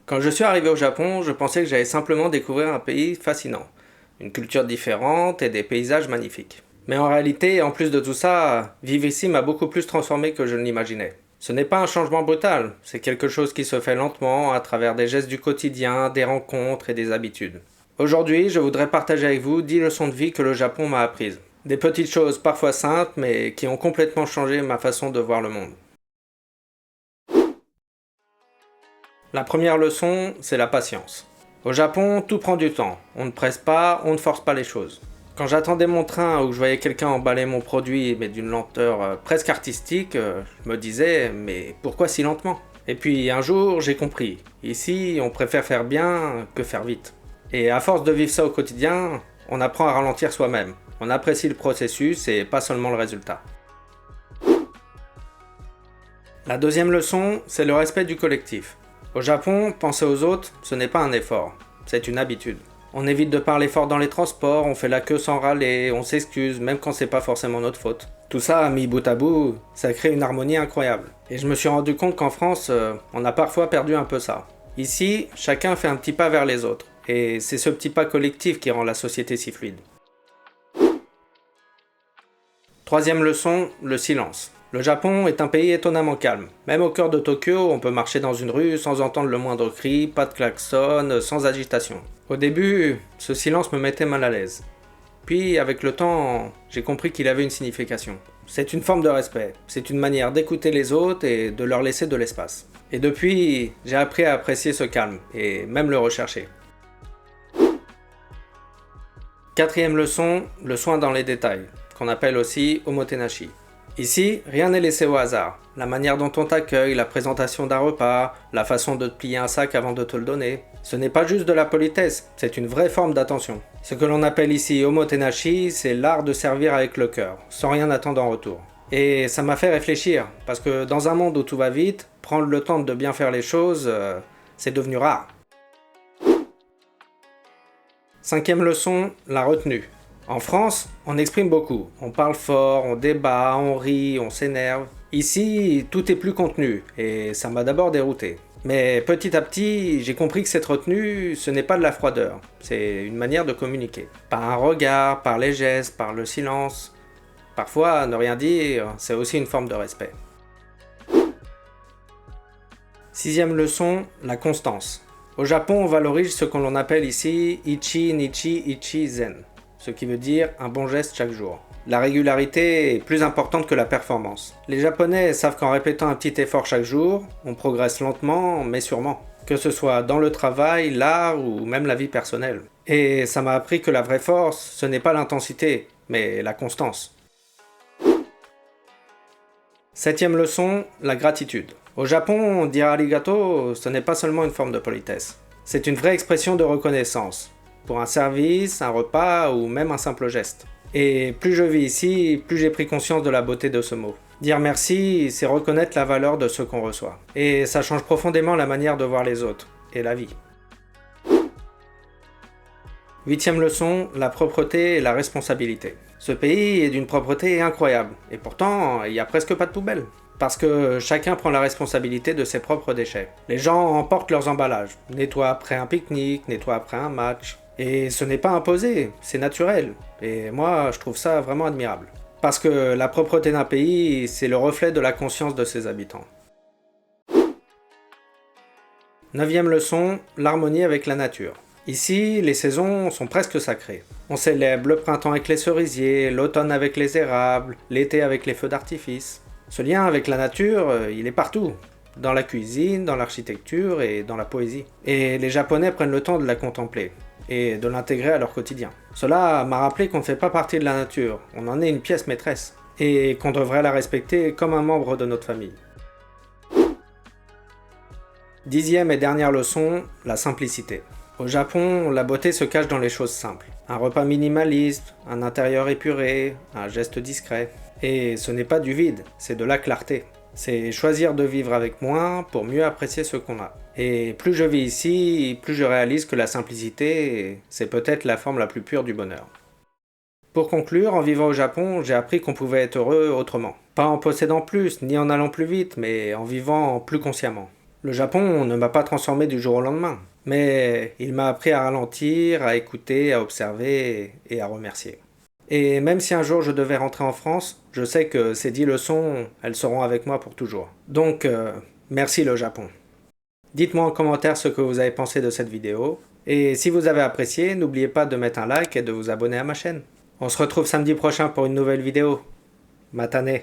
Quand je suis arrivé au Japon, je pensais que j'allais simplement découvrir un pays fascinant, une culture différente et des paysages magnifiques. Mais en réalité, en plus de tout ça, vivre ici m'a beaucoup plus transformé que je ne l'imaginais. Ce n'est pas un changement brutal, c'est quelque chose qui se fait lentement à travers des gestes du quotidien, des rencontres et des habitudes. Aujourd'hui, je voudrais partager avec vous 10 leçons de vie que le Japon m'a apprises. Des petites choses parfois simples, mais qui ont complètement changé ma façon de voir le monde. La première leçon, c'est la patience. Au Japon, tout prend du temps. On ne presse pas, on ne force pas les choses. Quand j'attendais mon train ou que je voyais quelqu'un emballer mon produit, mais d'une lenteur presque artistique, je me disais, mais pourquoi si lentement? Et puis un jour, j'ai compris. Ici, on préfère faire bien que faire vite. Et à force de vivre ça au quotidien, on apprend à ralentir soi-même. On apprécie le processus et pas seulement le résultat. La deuxième leçon, c'est le respect du collectif. Au Japon, penser aux autres, ce n'est pas un effort, c'est une habitude. On évite de parler fort dans les transports, on fait la queue sans râler, on s'excuse, même quand c'est pas forcément notre faute. Tout ça, mis bout à bout, ça crée une harmonie incroyable. Et je me suis rendu compte qu'en France, on a parfois perdu un peu ça. Ici, chacun fait un petit pas vers les autres. Et c'est ce petit pas collectif qui rend la société si fluide. Troisième leçon, le silence. Le Japon est un pays étonnamment calme. Même au cœur de Tokyo, on peut marcher dans une rue sans entendre le moindre cri, pas de klaxon, sans agitation. Au début, ce silence me mettait mal à l'aise. Puis, avec le temps, j'ai compris qu'il avait une signification. C'est une forme de respect, c'est une manière d'écouter les autres et de leur laisser de l'espace. Et depuis, j'ai appris à apprécier ce calme, et même le rechercher. Quatrième leçon, le soin dans les détails, qu'on appelle aussi omotenashi. Ici, rien n'est laissé au hasard. La manière dont on t'accueille, la présentation d'un repas, la façon de te plier un sac avant de te le donner. Ce n'est pas juste de la politesse, c'est une vraie forme d'attention. Ce que l'on appelle ici omotenashi, c'est l'art de servir avec le cœur, sans rien attendre en retour. Et ça m'a fait réfléchir, parce que dans un monde où tout va vite, prendre le temps de bien faire les choses, c'est devenu rare. Cinquième leçon, la retenue. En France, on exprime beaucoup. On parle fort, on débat, on rit, on s'énerve. Ici, tout est plus contenu, et ça m'a d'abord dérouté. Mais petit à petit, j'ai compris que cette retenue, ce n'est pas de la froideur, c'est une manière de communiquer. Par un regard, par les gestes, par le silence. Parfois, ne rien dire, c'est aussi une forme de respect. Sixième leçon, la constance. Au Japon, on valorise ce que l'on appelle ici Ichi Nichi Ichi Zen, ce qui veut dire un bon geste chaque jour. La régularité est plus importante que la performance. Les Japonais savent qu'en répétant un petit effort chaque jour, on progresse lentement mais sûrement. Que ce soit dans le travail, l'art ou même la vie personnelle. Et ça m'a appris que la vraie force, ce n'est pas l'intensité, mais la constance. Septième leçon, la gratitude. Au Japon, dire arigato, ce n'est pas seulement une forme de politesse. C'est une vraie expression de reconnaissance, pour un service, un repas ou même un simple geste. Et plus je vis ici, plus j'ai pris conscience de la beauté de ce mot. Dire merci, c'est reconnaître la valeur de ce qu'on reçoit. Et ça change profondément la manière de voir les autres, et la vie. Huitième leçon, la propreté et la responsabilité. Ce pays est d'une propreté incroyable, et pourtant, il n'y a presque pas de poubelle. Parce que chacun prend la responsabilité de ses propres déchets. Les gens emportent leurs emballages, nettoient après un pique-nique, nettoient après un match. Et ce n'est pas imposé, c'est naturel. Et moi, je trouve ça vraiment admirable. Parce que la propreté d'un pays, c'est le reflet de la conscience de ses habitants. Neuvième leçon, l'harmonie avec la nature. Ici, les saisons sont presque sacrées. On célèbre le printemps avec les cerisiers, l'automne avec les érables, l'été avec les feux d'artifice. Ce lien avec la nature, il est partout. Dans la cuisine, dans l'architecture et dans la poésie. Et les Japonais prennent le temps de la contempler et de l'intégrer à leur quotidien. Cela m'a rappelé qu'on ne fait pas partie de la nature, on en est une pièce maîtresse. Et qu'on devrait la respecter comme un membre de notre famille. Dixième et dernière leçon, la simplicité. Au Japon, la beauté se cache dans les choses simples. Un repas minimaliste, un intérieur épuré, un geste discret. Et ce n'est pas du vide, c'est de la clarté. C'est choisir de vivre avec moins pour mieux apprécier ce qu'on a. Et plus je vis ici, plus je réalise que la simplicité, c'est peut-être la forme la plus pure du bonheur. Pour conclure, en vivant au Japon, j'ai appris qu'on pouvait être heureux autrement. Pas en possédant plus, ni en allant plus vite, mais en vivant plus consciemment. Le Japon ne m'a pas transformé du jour au lendemain, mais il m'a appris à ralentir, à écouter, à observer et à remercier. Et même si un jour je devais rentrer en France, je sais que ces 10 leçons, elles seront avec moi pour toujours. Donc, merci le Japon. Dites-moi en commentaire ce que vous avez pensé de cette vidéo. Et si vous avez apprécié, n'oubliez pas de mettre un like et de vous abonner à ma chaîne. On se retrouve samedi prochain pour une nouvelle vidéo. Matane.